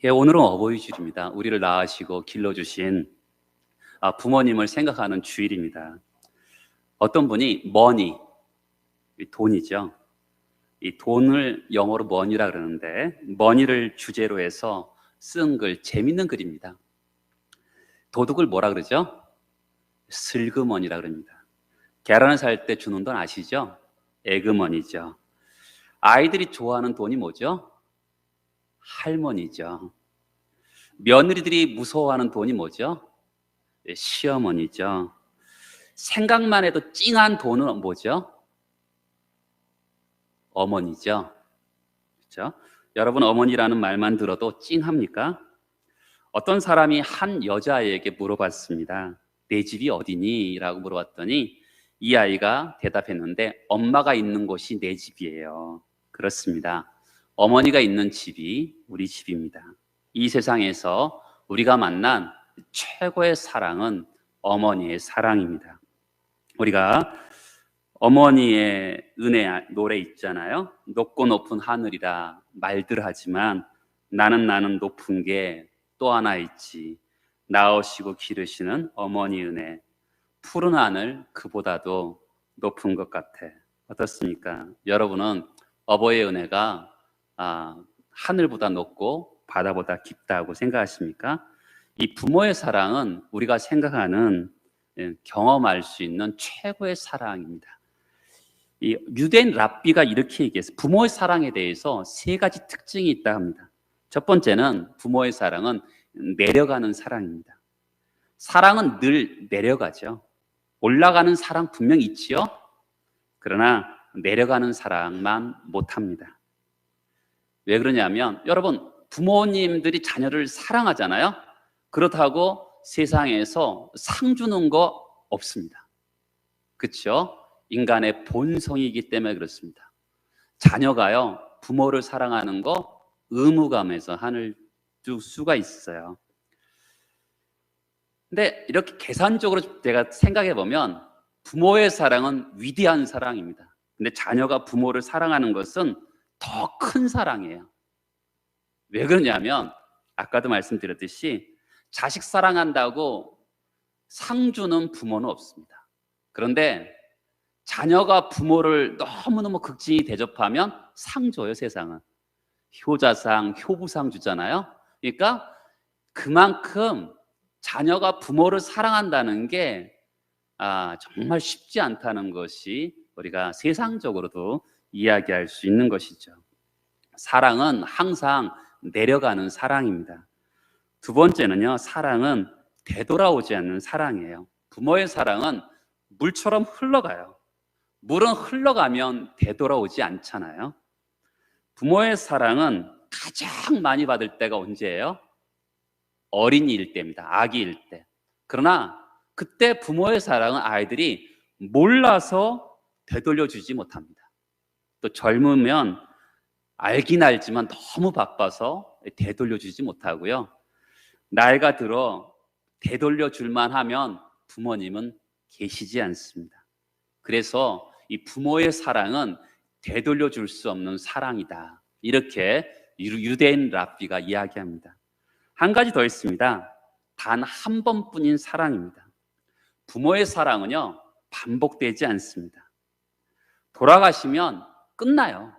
예, 오늘은 어버이주일입니다. 우리를 낳으시고 길러주신 부모님을 생각하는 주일입니다. 어떤 분이 머니, 돈이죠. 이 돈을 영어로 머니라 그러는데 머니를 주제로 해서 쓴 글, 재밌는 글입니다. 도둑을 뭐라 그러죠? 슬그머니라 그럽니다. 계란을 살 때 주는 돈 아시죠? 에그머니죠. 아이들이 좋아하는 돈이 뭐죠? 할머니죠. 며느리들이 무서워하는 돈이 뭐죠? 시어머니죠. 생각만 해도 찡한 돈은 뭐죠? 어머니죠. 그렇죠? 여러분, 어머니라는 말만 들어도 찡합니까? 어떤 사람이 한 여자아이에게 물어봤습니다. 내 집이 어디니? 라고 물어봤더니 이 아이가 대답했는데 엄마가 있는 곳이 내 집이에요. 그렇습니다. 어머니가 있는 집이 우리 집입니다. 이 세상에서 우리가 만난 최고의 사랑은 어머니의 사랑입니다. 우리가 어머니의 은혜 노래 있잖아요. 높고 높은 하늘이라 말들 하지만 나는 높은 게 또 하나 있지. 낳으시고 기르시는 어머니 은혜. 푸른 하늘 그보다도 높은 것 같아. 어떻습니까? 여러분은 어버이의 은혜가 하늘보다 높고 바다보다 깊다고 생각하십니까? 이 부모의 사랑은 우리가 생각하는 경험할 수 있는 최고의 사랑입니다. 이 유대인 랍비가 이렇게 얘기했어요. 부모의 사랑에 대해서 세 가지 특징이 있다 합니다. 첫 번째는 부모의 사랑은 내려가는 사랑입니다. 사랑은 늘 내려가죠. 올라가는 사랑 분명히 있지요. 그러나 내려가는 사랑만 못합니다. 왜 그러냐면 여러분, 부모님들이 자녀를 사랑하잖아요. 그렇다고 세상에서 상 주는 거 없습니다. 그렇죠? 인간의 본성이기 때문에 그렇습니다. 자녀가요, 부모를 사랑하는 거 의무감에서 하늘 줄 수가 있어요. 근데 이렇게 계산적으로 제가 생각해 보면 부모의 사랑은 위대한 사랑입니다. 근데 자녀가 부모를 사랑하는 것은 더 큰 사랑이에요. 왜 그러냐면 아까도 말씀드렸듯이 자식 사랑한다고 상 주는 부모는 없습니다. 그런데 자녀가 부모를 너무너무 극진히 대접하면 상 줘요, 세상은. 효자상, 효부상 주잖아요. 그러니까 그만큼 자녀가 부모를 사랑한다는 게 정말 쉽지 않다는 것이 우리가 세상적으로도 이야기할 수 있는 것이죠. 사랑은 항상 내려가는 사랑입니다. 두 번째는요, 사랑은 되돌아오지 않는 사랑이에요. 부모의 사랑은 물처럼 흘러가요. 물은 흘러가면 되돌아오지 않잖아요. 부모의 사랑은 가장 많이 받을 때가 언제예요? 어린이일 때입니다. 아기일 때. 그러나 그때 부모의 사랑은 아이들이 몰라서 되돌려주지 못합니다. 또 젊으면 알긴 알지만 너무 바빠서 되돌려주지 못하고요. 나이가 들어 되돌려줄만 하면 부모님은 계시지 않습니다. 그래서 이 부모의 사랑은 되돌려줄 수 없는 사랑이다. 이렇게 유대인 랍비가 이야기합니다. 한 가지 더 있습니다. 단 한 번뿐인 사랑입니다. 부모의 사랑은요, 반복되지 않습니다. 돌아가시면 끝나요.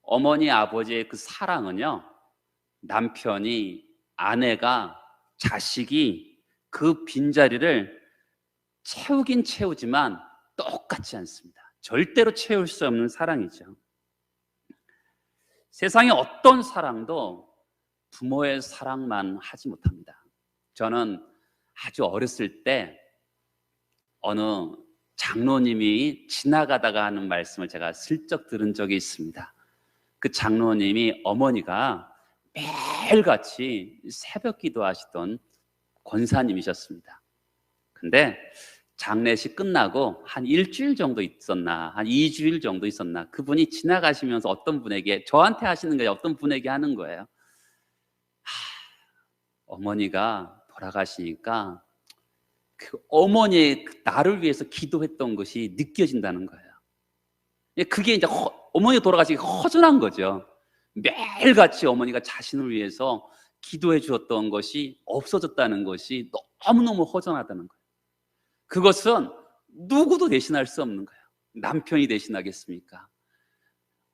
어머니, 아버지의 그 사랑은요, 남편이, 아내가, 자식이 그 빈자리를 채우긴 채우지만 똑같지 않습니다. 절대로 채울 수 없는 사랑이죠. 세상의 어떤 사랑도 부모의 사랑만 하지 못합니다. 저는 아주 어렸을 때 어느 장로님이 지나가다가 하는 말씀을 제가 슬쩍 들은 적이 있습니다. 그 장로님이 어머니가 매일같이 새벽 기도하시던 권사님이셨습니다. 근데 장례식 끝나고 한 일주일 정도 있었나, 한 2주일 정도 있었나, 그분이 지나가시면서 어떤 분에게, 저한테 하시는 거예요. 어떤 분에게 하는 거예요. 어머니가 돌아가시니까 그 어머니의 나를 위해서 기도했던 것이 느껴진다는 거예요. 그게 이제 어머니가 돌아가시기 허전한 거죠. 매일같이 어머니가 자신을 위해서 기도해 주었던 것이 없어졌다는 것이 너무너무 허전하다는 거예요. 그것은 누구도 대신할 수 없는 거예요. 남편이 대신하겠습니까?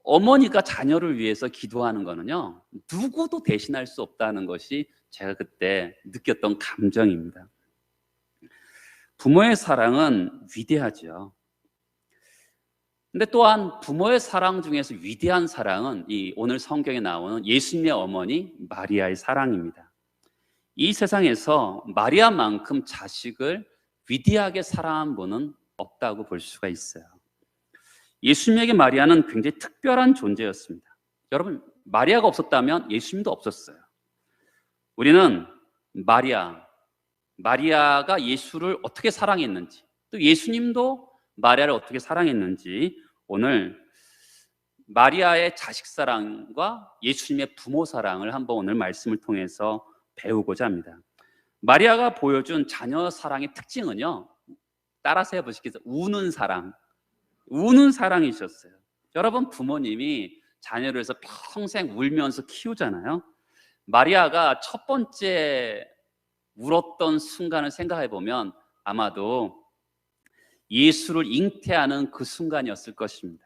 어머니가 자녀를 위해서 기도하는 거는요, 누구도 대신할 수 없다는 것이 제가 그때 느꼈던 감정입니다. 부모의 사랑은 위대하죠. 근데 또한 부모의 사랑 중에서 위대한 사랑은 이 오늘 성경에 나오는 예수님의 어머니 마리아의 사랑입니다. 이 세상에서 마리아만큼 자식을 위대하게 사랑한 분은 없다고 볼 수가 있어요. 예수님에게 마리아는 굉장히 특별한 존재였습니다. 여러분, 마리아가 없었다면 예수님도 없었어요. 우리는 마리아가 예수를 어떻게 사랑했는지, 또 예수님도 마리아를 어떻게 사랑했는지 오늘 마리아의 자식 사랑과 예수님의 부모 사랑을 한번 오늘 말씀을 통해서 배우고자 합니다. 마리아가 보여준 자녀 사랑의 특징은요, 따라서 해보시겠어요? 우는 사랑이셨어요. 여러분, 부모님이 자녀를 위해서 평생 울면서 키우잖아요. 마리아가 첫 번째 울었던 순간을 생각해 보면 아마도 예수를 잉태하는 그 순간이었을 것입니다.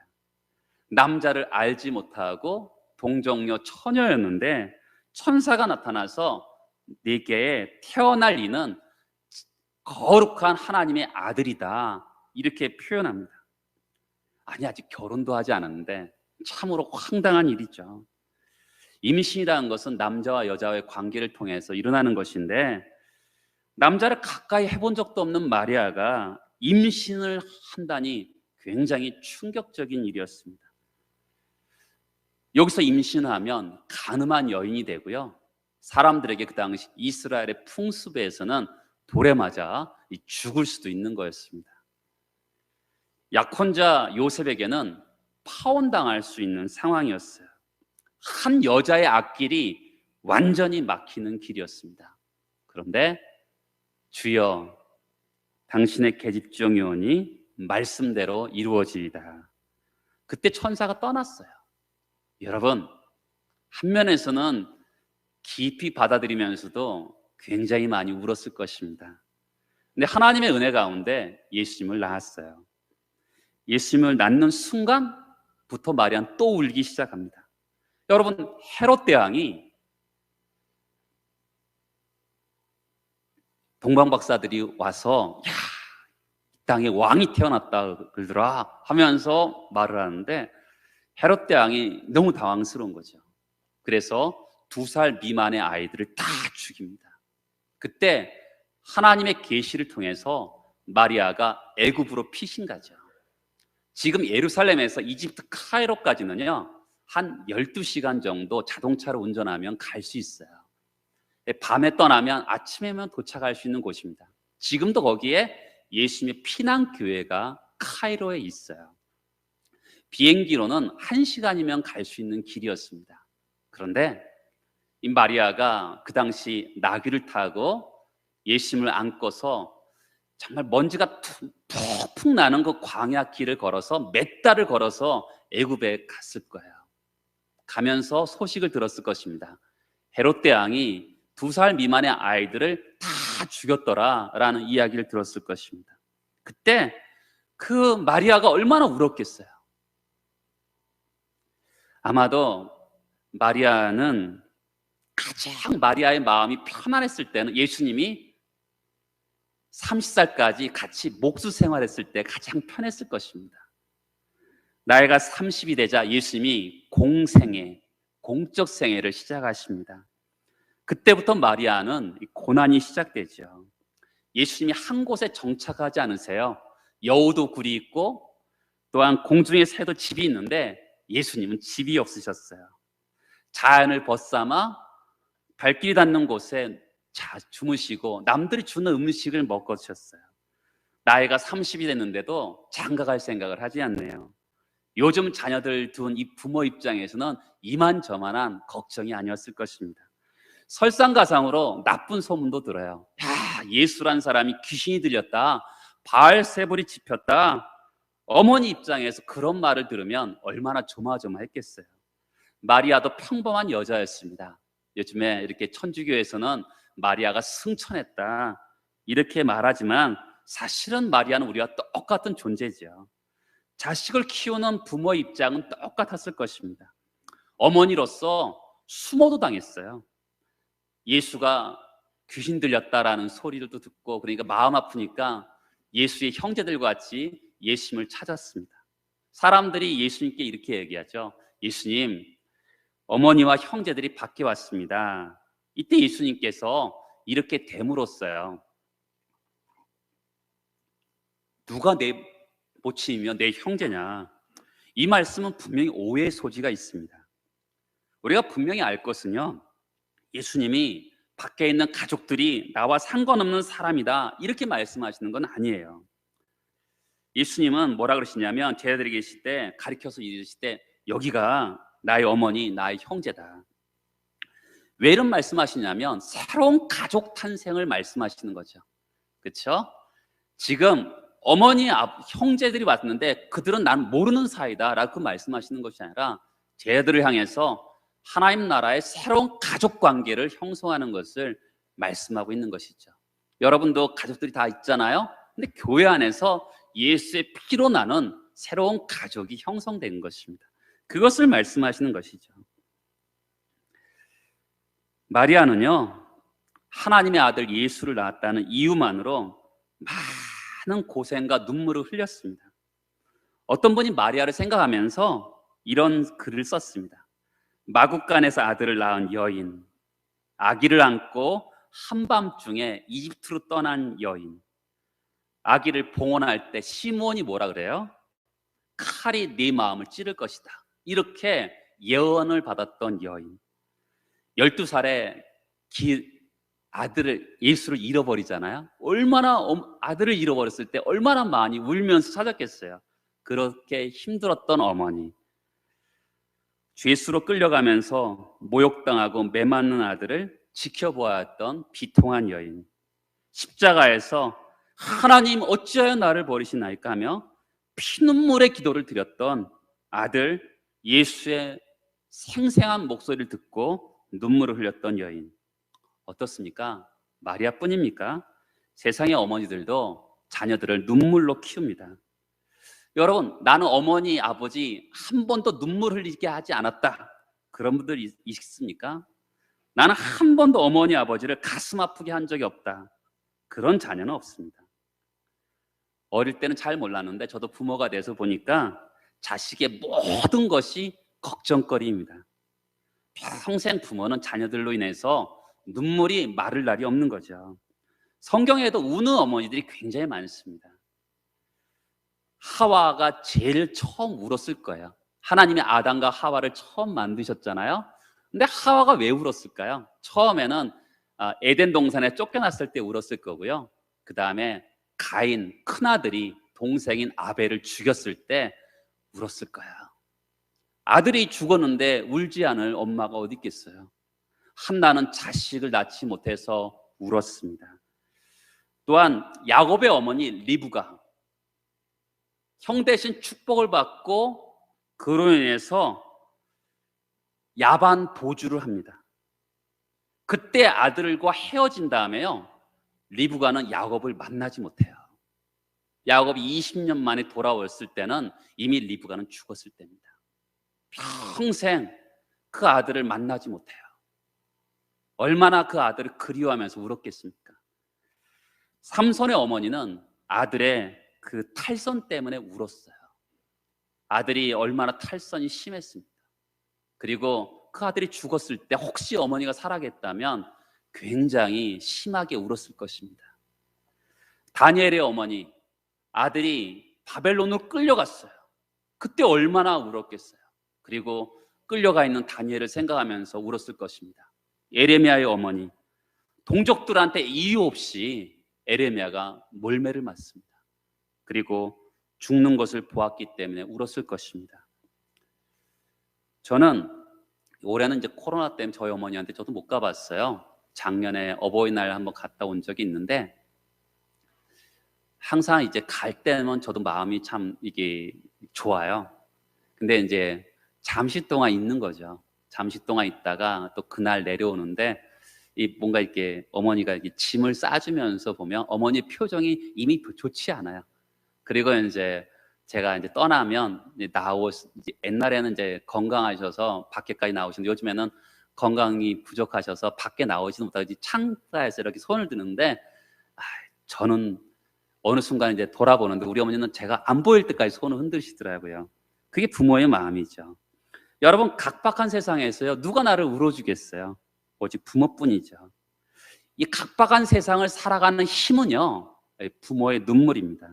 남자를 알지 못하고 동정녀 처녀였는데 천사가 나타나서 네게 태어날 이는 거룩한 하나님의 아들이다, 이렇게 표현합니다. 아니, 아직 결혼도 하지 않았는데 참으로 황당한 일이죠. 임신이라는 것은 남자와 여자의 관계를 통해서 일어나는 것인데, 남자를 가까이 해본 적도 없는 마리아가 임신을 한다니 굉장히 충격적인 일이었습니다. 여기서 임신을 하면 간음한 여인이 되고요, 사람들에게 그 당시 이스라엘의 풍습에서는 돌에 맞아 죽을 수도 있는 거였습니다. 약혼자 요셉에게는 파혼당할 수 있는 상황이었어요. 한 여자의 앞길이 완전히 막히는 길이었습니다. 그런데 주여, 당신의 계집종이오니 말씀대로 이루어지이다. 그때 천사가 떠났어요. 여러분, 한 면에서는 깊이 받아들이면서도 굉장히 많이 울었을 것입니다. 근데 하나님의 은혜 가운데 예수님을 낳았어요. 예수님을 낳는 순간부터 마리아는 또 울기 시작합니다. 여러분, 헤롯 대왕이 동방 박사들이 와서 야, 이 땅에 왕이 태어났다 그러더라 하면서 말을 하는데, 헤롯 대왕이 너무 당황스러운 거죠. 그래서 2살 미만의 아이들을 다 죽입니다. 그때 하나님의 계시를 통해서 마리아가 애굽으로 피신 가죠. 지금 예루살렘에서 이집트 카이로까지는요, 한 12시간 정도 자동차로 운전하면 갈 수 있어요. 밤에 떠나면 아침에만 도착할 수 있는 곳입니다. 지금도 거기에 예수님의 피난교회가 카이로에 있어요. 비행기로는 1시간이면 갈 수 있는 길이었습니다. 그런데 이 마리아가 그 당시 나귀를 타고 예수님을 안고서 정말 먼지가 푹푹 나는 그 광야 길을 걸어서 몇 달을 걸어서 애굽에 갔을 거예요. 가면서 소식을 들었을 것입니다. 헤롯 대왕이 2살 미만의 아이들을 다 죽였더라라는 이야기를 들었을 것입니다. 그때 그 마리아가 얼마나 울었겠어요. 아마도 마리아는 가장 마리아의 마음이 편안했을 때는 예수님이 30살까지 같이 목수 생활했을 때 가장 편했을 것입니다. 나이가 30이 되자 예수님이 공적 생애를 시작하십니다. 그때부터 마리아는 고난이 시작되죠. 예수님이 한 곳에 정착하지 않으세요. 여우도 굴이 있고 또한 공중의 새도 집이 있는데 예수님은 집이 없으셨어요. 자연을 벗삼아 발길이 닿는 곳에 주무시고 남들이 주는 음식을 먹고 드셨어요. 나이가 30이 됐는데도 장가갈 생각을 하지 않네요. 요즘 자녀들 둔 이 부모 입장에서는 이만저만한 걱정이 아니었을 것입니다. 설상가상으로 나쁜 소문도 들어요. 야, 예수란 사람이 귀신이 들렸다, 바알세불이 집혔다. 어머니 입장에서 그런 말을 들으면 얼마나 조마조마했겠어요. 마리아도 평범한 여자였습니다. 요즘에 이렇게 천주교에서는 마리아가 승천했다 이렇게 말하지만 사실은 마리아는 우리와 똑같은 존재죠. 자식을 키우는 부모의 입장은 똑같았을 것입니다. 어머니로서 수모도 당했어요. 예수가 귀신 들렸다라는 소리도 듣고, 그러니까 마음 아프니까 예수의 형제들과 같이 예수님을 찾았습니다. 사람들이 예수님께 이렇게 얘기하죠. 예수님, 어머니와 형제들이 밖에 왔습니다. 이때 예수님께서 이렇게 되물었어요. 누가 내 모친이며 내 형제냐? 이 말씀은 분명히 오해의 소지가 있습니다. 우리가 분명히 알 것은요, 예수님이 밖에 있는 가족들이 나와 상관없는 사람이다 이렇게 말씀하시는 건 아니에요. 예수님은 뭐라 그러시냐면 제자들이 계실 때 가리켜서 이르실 때 여기가 나의 어머니, 나의 형제다. 왜 이런 말씀하시냐면 새로운 가족 탄생을 말씀하시는 거죠. 그렇죠? 지금 어머니, 형제들이 왔는데 그들은 난 모르는 사이다라고 말씀하시는 것이 아니라 제자들을 향해서 하나님 나라의 새로운 가족 관계를 형성하는 것을 말씀하고 있는 것이죠. 여러분도 가족들이 다 있잖아요. 근데 교회 안에서 예수의 피로 나는 새로운 가족이 형성된 것입니다. 그것을 말씀하시는 것이죠. 마리아는요, 하나님의 아들 예수를 낳았다는 이유만으로 많은 고생과 눈물을 흘렸습니다. 어떤 분이 마리아를 생각하면서 이런 글을 썼습니다. 마국간에서 아들을 낳은 여인, 아기를 안고 한밤중에 이집트로 떠난 여인, 아기를 봉헌할 때 시므온이 뭐라 그래요? 칼이 네 마음을 찌를 것이다 이렇게 예언을 받았던 여인, 12살에 아들을, 예수를 잃어버리잖아요. 얼마나 아들을 잃어버렸을 때 얼마나 많이 울면서 찾았겠어요. 그렇게 힘들었던 어머니, 죄수로 끌려가면서 모욕당하고 매맞는 아들을 지켜보았던 비통한 여인, 십자가에서 하나님 어찌하여 나를 버리시나이까 하며 피눈물의 기도를 드렸던 아들 예수의 생생한 목소리를 듣고 눈물을 흘렸던 여인, 어떻습니까? 마리아뿐입니까? 세상의 어머니들도 자녀들을 눈물로 키웁니다. 여러분, 나는 어머니, 아버지 한 번도 눈물 흘리게 하지 않았다, 그런 분들 있습니까? 나는 한 번도 어머니, 아버지를 가슴 아프게 한 적이 없다, 그런 자녀는 없습니다. 어릴 때는 잘 몰랐는데 저도 부모가 돼서 보니까 자식의 모든 것이 걱정거리입니다. 평생 부모는 자녀들로 인해서 눈물이 마를 날이 없는 거죠. 성경에도 우는 어머니들이 굉장히 많습니다. 하와가 제일 처음 울었을 거예요. 하나님이 아담과 하와를 처음 만드셨잖아요. 근데 하와가 왜 울었을까요? 처음에는 에덴 동산에 쫓겨났을 때 울었을 거고요. 그 다음에 가인 큰아들이 동생인 아벨을 죽였을 때 울었을 거예요. 아들이 죽었는데 울지 않을 엄마가 어디 있겠어요? 한나는 자식을 낳지 못해서 울었습니다. 또한 야곱의 어머니 리브가 형 대신 축복을 받고 그로 인해서 야반 보주를 합니다. 그때 아들과 헤어진 다음에요, 리브가는 야곱을 만나지 못해요. 야곱이 20년 만에 돌아왔을 때는 이미 리브가는 죽었을 때입니다. 평생 그 아들을 만나지 못해요. 얼마나 그 아들을 그리워하면서 울었겠습니까? 삼손의 어머니는 아들의 그 탈선 때문에 울었어요. 아들이 얼마나 탈선이 심했습니까? 그리고 그 아들이 죽었을 때 혹시 어머니가 살아계셨다면 굉장히 심하게 울었을 것입니다. 다니엘의 어머니, 아들이 바벨론으로 끌려갔어요. 그때 얼마나 울었겠어요. 그리고 끌려가 있는 다니엘을 생각하면서 울었을 것입니다. 에레미야의 어머니, 동족들한테 이유 없이 에레미야가 몰매를 맞습니다. 그리고 죽는 것을 보았기 때문에 울었을 것입니다. 저는 올해는 이제 코로나 때문에 저희 어머니한테 저도 못 가봤어요. 작년에 어버이날 한번 갔다 온 적이 있는데 항상 이제 갈 때면 저도 마음이 참 이게 좋아요. 근데 이제 잠시 동안 있는 거죠. 잠시 동안 있다가 또 그날 내려오는데 뭔가 이렇게 어머니가 이렇게 짐을 싸주면서 보면 어머니 표정이 이미 좋지 않아요. 그리고 이제 제가 이제 떠나면 옛날에는 이제 건강하셔서 밖에까지 나오시는데 요즘에는 건강이 부족하셔서 밖에 나오지도 못하고 창가에서 이렇게 손을 드는데 저는 어느 순간 이제 돌아보는데 우리 어머니는 제가 안 보일 때까지 손을 흔드시더라고요. 그게 부모의 마음이죠. 여러분, 각박한 세상에서요, 누가 나를 울어주겠어요? 오직 부모뿐이죠. 이 각박한 세상을 살아가는 힘은요, 부모의 눈물입니다.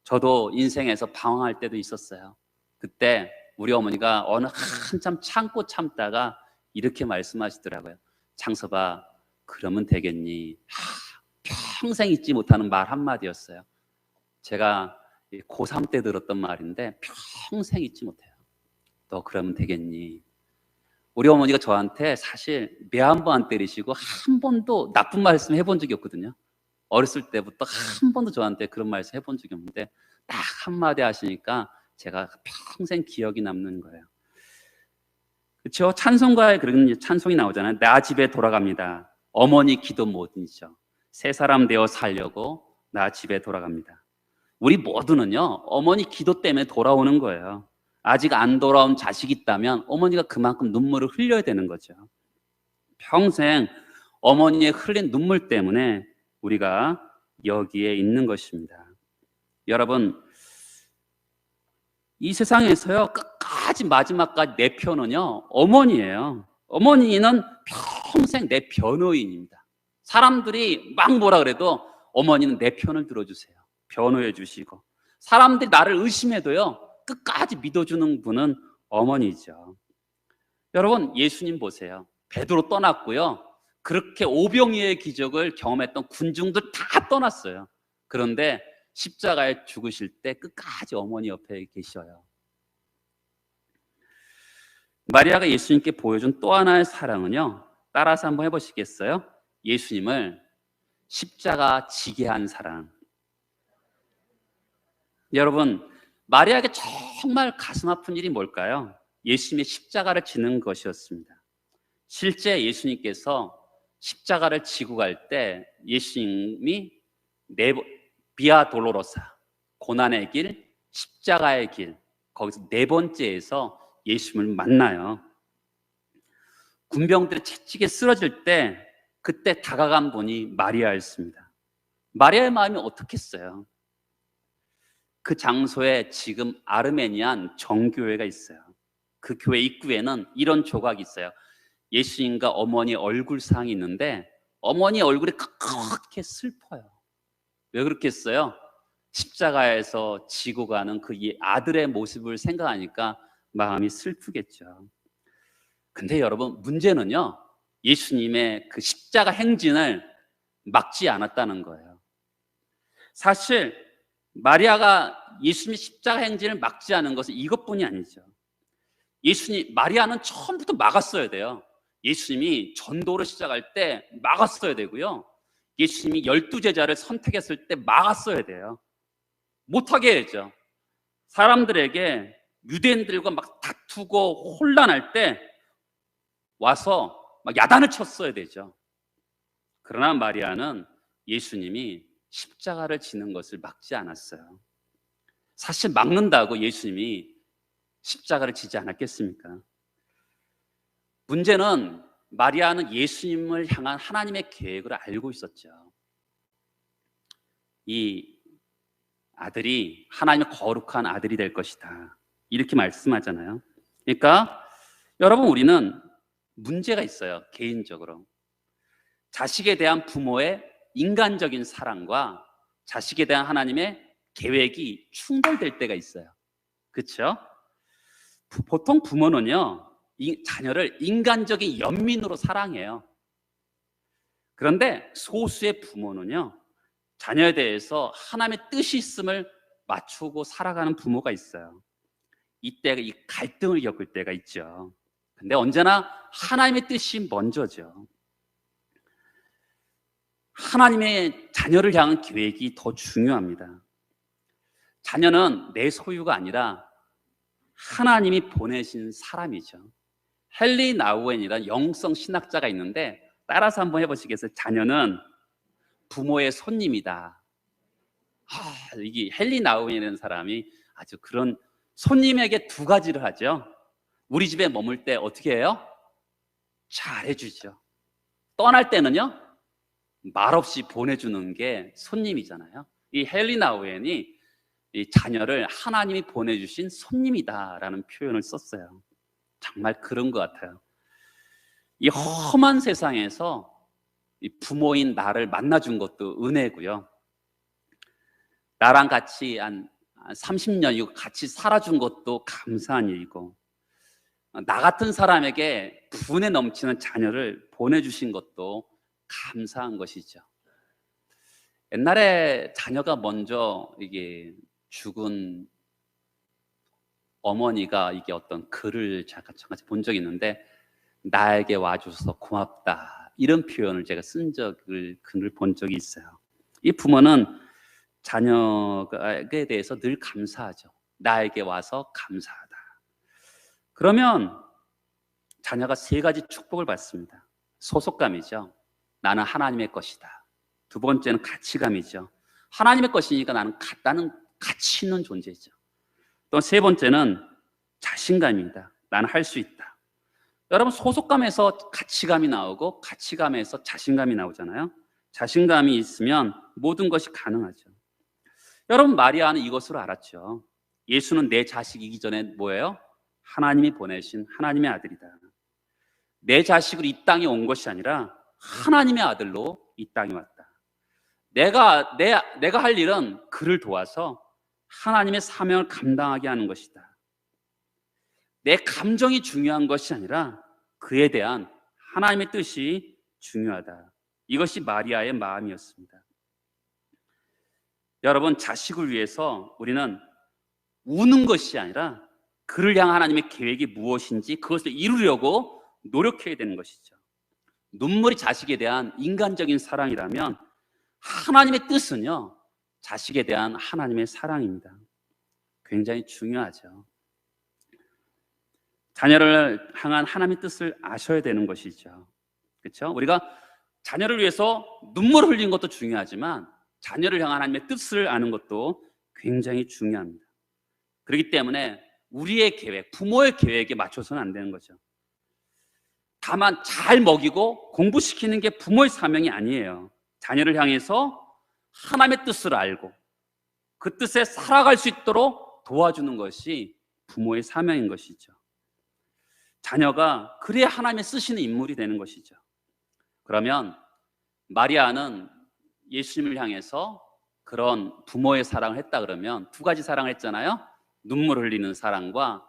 저도 인생에서 방황할 때도 있었어요. 그때 우리 어머니가 어느 한참 참고 참다가 이렇게 말씀하시더라고요. 창섭아, 그러면 되겠니? 평생 잊지 못하는 말 한마디였어요. 제가 고3 때 들었던 말인데 평생 잊지 못해요. 너 그러면 되겠니? 우리 어머니가 저한테 사실 매 한 번 안 때리시고 한 번도 나쁜 말씀 해본 적이 없거든요. 어렸을 때부터 한 번도 저한테 그런 말씀 해본 적이 없는데 딱 한마디 하시니까 제가 평생 기억이 남는 거예요. 그렇죠? 찬송가에 그런 찬송이 나오잖아요. 나 집에 돌아갑니다. 어머니 기도 못 잊죠. 새 사람 되어 살려고 나 집에 돌아갑니다. 우리 모두는요, 어머니 기도 때문에 돌아오는 거예요. 아직 안 돌아온 자식이 있다면 어머니가 그만큼 눈물을 흘려야 되는 거죠. 평생 어머니의 흘린 눈물 때문에 우리가 여기에 있는 것입니다. 여러분, 이 세상에서요, 끝까지 마지막까지 내 편은요, 어머니예요. 어머니는 평생 내 변호인입니다. 사람들이 막 뭐라 그래도 어머니는 내 편을 들어주세요. 변호해 주시고, 사람들이 나를 의심해도요, 끝까지 믿어주는 분은 어머니죠. 여러분, 예수님 보세요. 베드로 떠났고요, 그렇게 오병이어의 기적을 경험했던 군중들 다 떠났어요. 그런데 십자가에 죽으실 때 끝까지 어머니 옆에 계셔요. 마리아가 예수님께 보여준 또 하나의 사랑은요, 따라서 한번 해보시겠어요? 예수님을 십자가 지게 한 사랑. 여러분, 마리아에게 정말 가슴 아픈 일이 뭘까요? 예수님의 십자가를 지는 것이었습니다. 실제 예수님께서 십자가를 지고 갈 때 예수님이 비아 돌로로사, 고난의 길, 십자가의 길, 거기서 네 번째에서 예수님을 만나요. 군병들이 채찍에 쓰러질 때 그때 다가간 분이 마리아였습니다. 마리아의 마음이 어떻겠어요? 그 장소에 지금 아르메니안 정교회가 있어요. 그 교회 입구에는 이런 조각이 있어요. 예수님과 어머니 얼굴상이 있는데 어머니 얼굴이 그렇게 슬퍼요. 왜 그렇겠어요? 십자가에서 지고 가는 그 아들의 모습을 생각하니까 마음이 슬프겠죠. 근데 여러분, 문제는요, 예수님의 그 십자가 행진을 막지 않았다는 거예요. 사실 마리아가 예수님의 십자가 행진을 막지 않은 것은 이것뿐이 아니죠. 마리아는 처음부터 막았어야 돼요. 예수님이 전도를 시작할 때 막았어야 되고요, 예수님이 12제자를 선택했을 때 막았어야 돼요. 못하게 해야죠. 사람들에게 유대인들과 막 다투고 혼란할 때 와서 막 야단을 쳤어야 되죠. 그러나 마리아는 예수님이 십자가를 지는 것을 막지 않았어요. 사실 막는다고 예수님이 십자가를 지지 않았겠습니까? 문제는 마리아는 예수님을 향한 하나님의 계획을 알고 있었죠. 이 아들이 하나님의 거룩한 아들이 될 것이다, 이렇게 말씀하잖아요. 그러니까 여러분, 우리는 문제가 있어요. 개인적으로 자식에 대한 부모의 인간적인 사랑과 자식에 대한 하나님의 계획이 충돌될 때가 있어요. 그렇죠? 보통 부모는요, 이 자녀를 인간적인 연민으로 사랑해요. 그런데 소수의 부모는요, 자녀에 대해서 하나님의 뜻이 있음을 맞추고 살아가는 부모가 있어요. 이때 이 갈등을 겪을 때가 있죠. 근데 언제나 하나님의 뜻이 먼저죠. 하나님의 자녀를 향한 계획이 더 중요합니다. 자녀는 내 소유가 아니라 하나님이 보내신 사람이죠. 헨리 나우엔이라는 영성 신학자가 있는데 따라서 한번 해보시겠어요? 자녀는 부모의 손님이다. 이게 헨리 나우엔이라는 사람이 아주 그런 손님에게 두 가지를 하죠. 우리 집에 머물 때 어떻게 해요? 잘해주죠. 떠날 때는요, 말없이 보내주는 게 손님이잖아요. 이 헨리 나우엔이 이 자녀를 하나님이 보내주신 손님이다라는 표현을 썼어요. 정말 그런 것 같아요. 이 험한 세상에서 이 부모인 나를 만나준 것도 은혜고요. 나랑 같이 한 30년 같이 살아준 것도 감사한 일이고, 나 같은 사람에게 분에 넘치는 자녀를 보내주신 것도 감사한 것이죠. 옛날에 자녀가 먼저 이게 죽은 어머니가 이게 어떤 글을 잠깐 본 적이 있는데, 나에게 와줘서 고맙다, 이런 표현을 제가 쓴 적을 글을 본 적이 있어요. 이 부모는 자녀에 대해서 늘 감사하죠. 나에게 와서 감사하다. 그러면 자녀가 세 가지 축복을 받습니다. 소속감이죠. 나는 하나님의 것이다. 두 번째는 가치감이죠. 하나님의 것이니까 나는 가치 있는 존재죠. 또 세 번째는 자신감입니다. 나는 할 수 있다. 여러분, 소속감에서 가치감이 나오고 가치감에서 자신감이 나오잖아요. 자신감이 있으면 모든 것이 가능하죠. 여러분, 마리아는 이것을 알았죠. 예수는 내 자식이기 전에 뭐예요? 하나님이 보내신 하나님의 아들이다. 내 자식으로 이 땅에 온 것이 아니라 하나님의 아들로 이 땅에 왔다. 내가 할 일은 그를 도와서 하나님의 사명을 감당하게 하는 것이다. 내 감정이 중요한 것이 아니라 그에 대한 하나님의 뜻이 중요하다. 이것이 마리아의 마음이었습니다. 여러분, 자식을 위해서 우리는 우는 것이 아니라 그를 향한 하나님의 계획이 무엇인지 그것을 이루려고 노력해야 되는 것이죠. 눈물이 자식에 대한 인간적인 사랑이라면 하나님의 뜻은요, 자식에 대한 하나님의 사랑입니다. 굉장히 중요하죠. 자녀를 향한 하나님의 뜻을 아셔야 되는 것이죠. 그렇죠? 우리가 자녀를 위해서 눈물을 흘리는 것도 중요하지만 자녀를 향한 하나님의 뜻을 아는 것도 굉장히 중요합니다. 그렇기 때문에 우리의 계획, 부모의 계획에 맞춰서는 안 되는 거죠. 다만 잘 먹이고 공부시키는 게 부모의 사명이 아니에요. 자녀를 향해서 하나님의 뜻을 알고 그 뜻에 살아갈 수 있도록 도와주는 것이 부모의 사명인 것이죠. 자녀가 그래야 하나님의 쓰시는 인물이 되는 것이죠. 그러면 마리아는 예수님을 향해서 그런 부모의 사랑을 했다 그러면 두 가지 사랑을 했잖아요. 눈물 흘리는 사랑과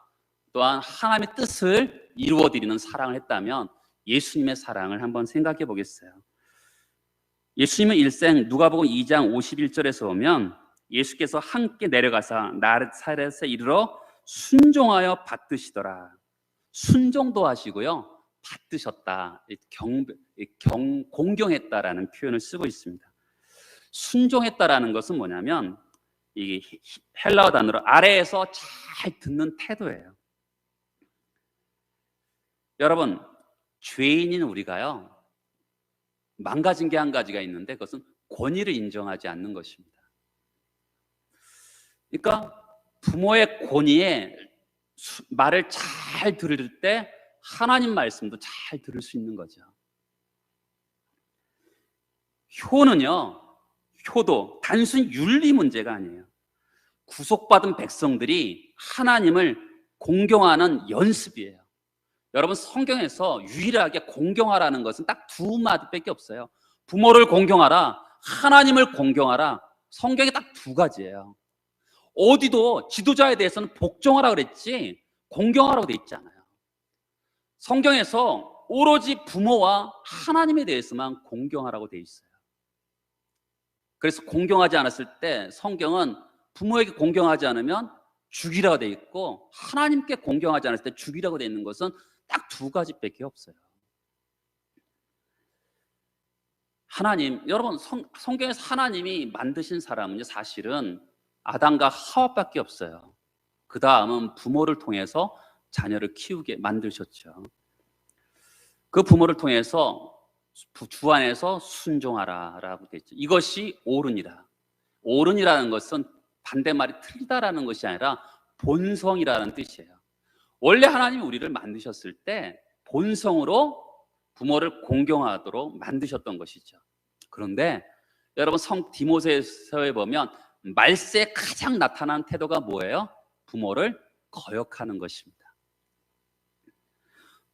또한 하나님의 뜻을 이루어드리는 사랑을 했다면 예수님의 사랑을 한번 생각해 보겠어요. 예수님은 일생 누가복음 2장 51절에서 보면 예수께서 함께 내려가사 나사렛에 이르러 순종하여 받드시더라. 순종도 하시고요, 받드셨다, 공경했다라는 표현을 쓰고 있습니다. 순종했다라는 것은 뭐냐면 이 헬라어 단어로 아래에서 잘 듣는 태도예요. 여러분, 죄인인 우리가요, 망가진 게 한 가지가 있는데 그것은 권위를 인정하지 않는 것입니다. 그러니까 부모의 권위에 말을 잘 들을 때 하나님 말씀도 잘 들을 수 있는 거죠. 효도 단순히 윤리 문제가 아니에요. 구속받은 백성들이 하나님을 공경하는 연습이에요. 여러분, 성경에서 유일하게 공경하라는 것은 딱 두 마디밖에 없어요. 부모를 공경하라, 하나님을 공경하라. 성경에 딱 두 가지예요. 어디도 지도자에 대해서는 복종하라 그랬지 공경하라고 돼 있지 않아요. 성경에서 오로지 부모와 하나님에 대해서만 공경하라고 돼 있어요. 그래서 공경하지 않았을 때 성경은 부모에게 공경하지 않으면 죽이라고 돼 있고 하나님께 공경하지 않았을 때 죽이라고 돼 있는 것은 딱 두 가지밖에 없어요. 하나님, 여러분, 성경에서 하나님이 만드신 사람은 사실은 아담과 하와밖에 없어요. 그 다음은 부모를 통해서 자녀를 키우게 만드셨죠. 그 부모를 통해서 주 안에서 순종하라라고 되어 있죠. 이것이 옳으니라. 옳으니라는 것은 반대말이 틀리다라는 것이 아니라 본성이라는 뜻이에요. 원래 하나님이 우리를 만드셨을 때 본성으로 부모를 공경하도록 만드셨던 것이죠. 그런데 여러분 성 디모데서에 보면 말세에 가장 나타나는 태도가 뭐예요? 부모를 거역하는 것입니다.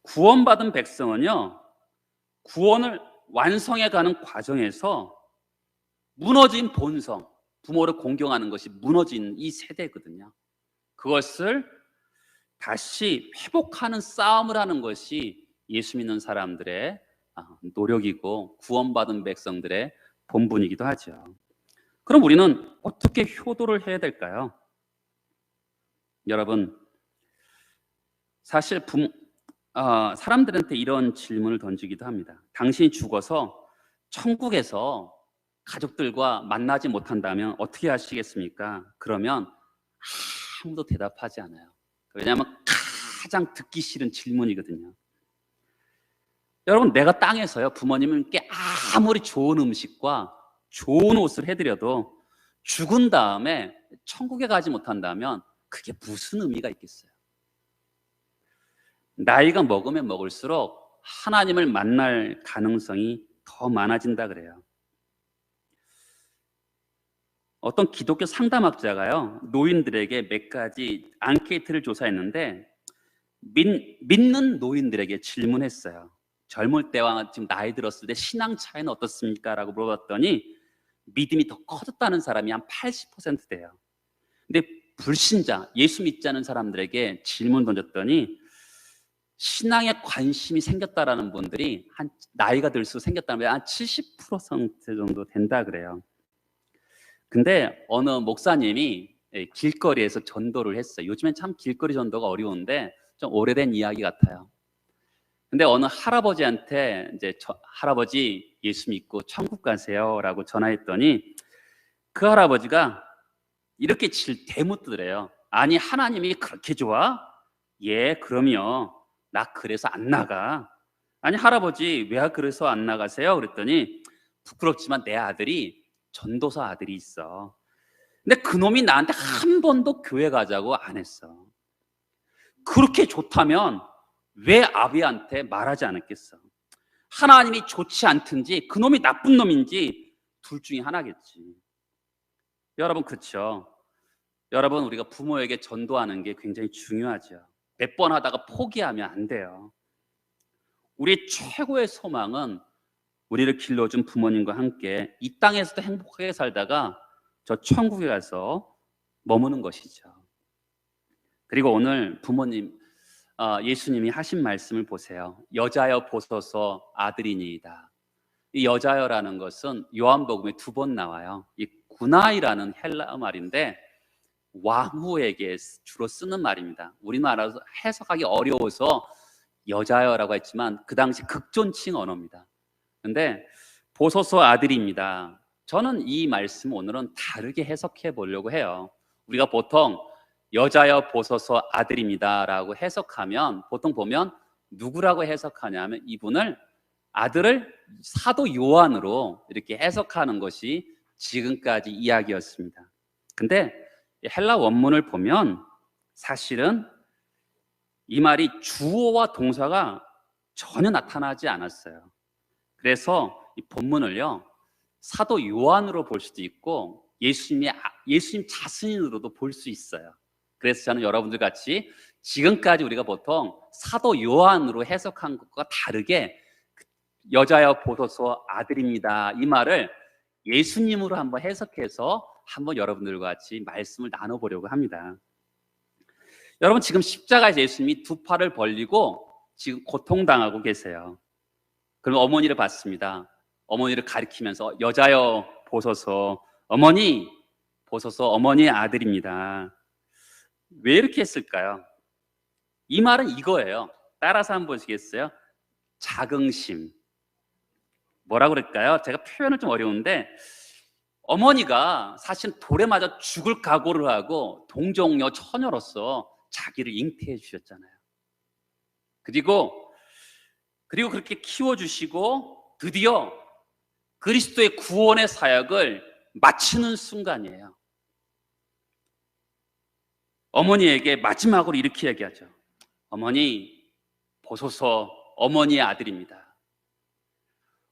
구원받은 백성은요, 구원을 완성해 가는 과정에서 무너진 본성, 부모를 공경하는 것이 무너진 이 세대거든요. 그것을 다시 회복하는 싸움을 하는 것이 예수 믿는 사람들의 노력이고 구원받은 백성들의 본분이기도 하죠. 그럼 우리는 어떻게 효도를 해야 될까요? 여러분, 사실 사람들한테 이런 질문을 던지기도 합니다. 당신이 죽어서 천국에서 가족들과 만나지 못한다면 어떻게 하시겠습니까? 그러면 아무도 대답하지 않아요. 왜냐하면 가장 듣기 싫은 질문이거든요. 여러분, 내가 땅에서요, 부모님께 아무리 좋은 음식과 좋은 옷을 해드려도 죽은 다음에 천국에 가지 못한다면 그게 무슨 의미가 있겠어요? 나이가 먹으면 먹을수록 하나님을 만날 가능성이 더 많아진다 그래요. 어떤 기독교 상담학자가요, 노인들에게 몇 가지 앙케이트를 조사했는데 믿는 노인들에게 질문했어요. 젊을 때와 지금 나이 들었을 때 신앙 차이는 어떻습니까? 라고 물어봤더니 믿음이 더 커졌다는 사람이 한 80% 돼요. 근데 불신자, 예수 믿지 않은 사람들에게 질문 던졌더니 신앙에 관심이 생겼다라는 분들이 한 나이가 들수록 생겼다면 한 70% 정도 된다 그래요. 근데 어느 목사님이 길거리에서 전도를 했어요. 요즘엔 참 길거리 전도가 어려운데 좀 오래된 이야기 같아요. 근데 어느 할아버지한테 이제 할아버지 예수 믿고 천국 가세요라고 전화했더니 그 할아버지가 이렇게 대묻더래요. 아니, 하나님이 그렇게 좋아? 예, 그럼요. 나 그래서 안 나가. 아니, 할아버지 왜 그래서 안 나가세요? 그랬더니 부끄럽지만 내 아들이 전도사 아들이 있어. 근데 그놈이 나한테 한 번도 교회 가자고 안 했어. 그렇게 좋다면 왜 아비한테 말하지 않았겠어? 하나님이 좋지 않든지 그놈이 나쁜 놈인지 둘 중에 하나겠지. 여러분, 그렇죠? 여러분, 우리가 부모에게 전도하는 게 굉장히 중요하죠. 몇 번 하다가 포기하면 안 돼요. 우리 최고의 소망은 우리를 길러준 부모님과 함께 이 땅에서도 행복하게 살다가 저 천국에 가서 머무는 것이죠. 그리고 오늘 부모님, 예수님이 하신 말씀을 보세요. 여자여 보소서 아들이니이다. 이 여자여라는 것은 요한복음에 2번 나와요. 이 구나이라는 헬라어 말인데 왕후에게 주로 쓰는 말입니다. 우리나라에서 해석하기 어려워서 여자여라고 했지만 그 당시 극존칭 언어입니다. 근데 보소서 아들입니다. 저는 이 말씀 오늘은 다르게 해석해 보려고 해요. 우리가 보통 여자여 보소서 아들입니다 라고 해석하면 보통 보면 누구라고 해석하냐면 이분을 아들을 사도 요한으로 이렇게 해석하는 것이 지금까지 이야기였습니다. 근데 헬라 원문을 보면 사실은 이 말이 주어와 동사가 전혀 나타나지 않았어요. 그래서 이 본문을요, 사도 요한으로 볼 수도 있고 예수님 자신으로도 볼 수 있어요. 그래서 저는 여러분들 같이 지금까지 우리가 보통 사도 요한으로 해석한 것과 다르게 여자여 보소서 아들입니다 이 말을 예수님으로 한번 해석해서 한번 여러분들과 같이 말씀을 나눠보려고 합니다. 여러분, 지금 십자가에서 예수님이 두 팔을 벌리고 지금 고통당하고 계세요. 그럼 어머니를 봤습니다. 어머니를 가리키면서 여자여 보소서 어머니 보소서 어머니의 아들입니다. 왜 이렇게 했을까요? 이 말은 이거예요. 따라서 한번 보시겠어요? 자긍심. 뭐라 그럴까요? 제가 표현을 좀 어려운데 어머니가 사실 돌에 맞아 죽을 각오를 하고 동정녀 처녀로서 자기를 잉태해 주셨잖아요. 그리고 그리고 그렇게 키워주시고 드디어 그리스도의 구원의 사역을 마치는 순간이에요. 어머니에게 마지막으로 이렇게 얘기하죠. 어머니, 보소서 어머니의 아들입니다.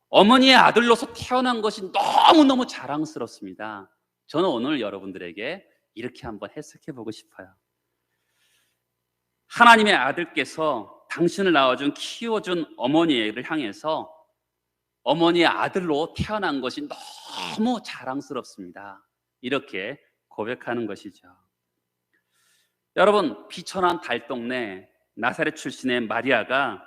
어머니의 아들로서 태어난 것이 너무너무 자랑스럽습니다. 저는 오늘 여러분들에게 이렇게 한번 해석해 보고 싶어요. 하나님의 아들께서 당신을 낳아준, 키워준 어머니를 향해서 어머니의 아들로 태어난 것이 너무 자랑스럽습니다. 이렇게 고백하는 것이죠. 여러분, 비천한 달동네 나사렛 출신의 마리아가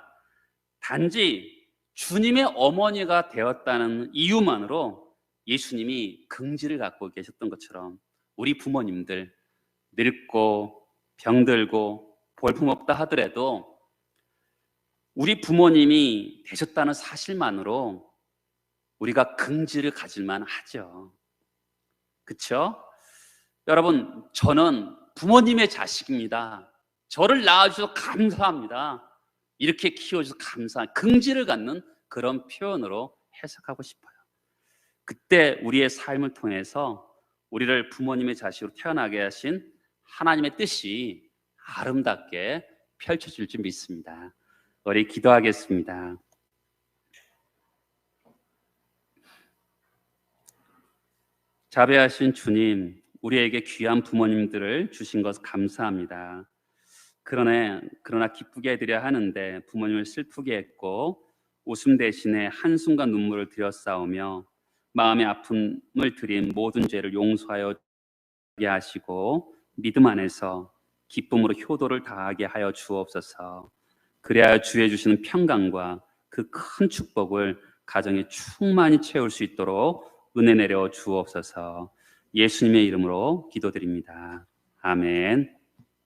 단지 주님의 어머니가 되었다는 이유만으로 예수님이 긍지를 갖고 계셨던 것처럼 우리 부모님들 늙고 병들고 볼품없다 하더라도 우리 부모님이 되셨다는 사실만으로 우리가 긍지를 가질만 하죠. 그렇죠? 여러분, 저는 부모님의 자식입니다. 저를 낳아주셔서 감사합니다. 이렇게 키워주셔서 감사한 긍지를 갖는 그런 표현으로 해석하고 싶어요. 그때 우리의 삶을 통해서 우리를 부모님의 자식으로 태어나게 하신 하나님의 뜻이 아름답게 펼쳐질 줄 믿습니다. 우리 기도하겠습니다. 자비하신 주님, 우리에게 귀한 부모님들을 주신 것 감사합니다. 그러나 기쁘게 해드려야 하는데 부모님을 슬프게 했고 웃음 대신에 한숨과 눈물을 들여싸우며 마음의 아픔을 드린 모든 죄를 용서하여 하시고 믿음 안에서 기쁨으로 효도를 다하게 하여 주옵소서. 그래야 주의 주시는 평강과 그 큰 축복을 가정에 충만히 채울 수 있도록 은혜 내려 주옵소서. 예수님의 이름으로 기도드립니다. 아멘.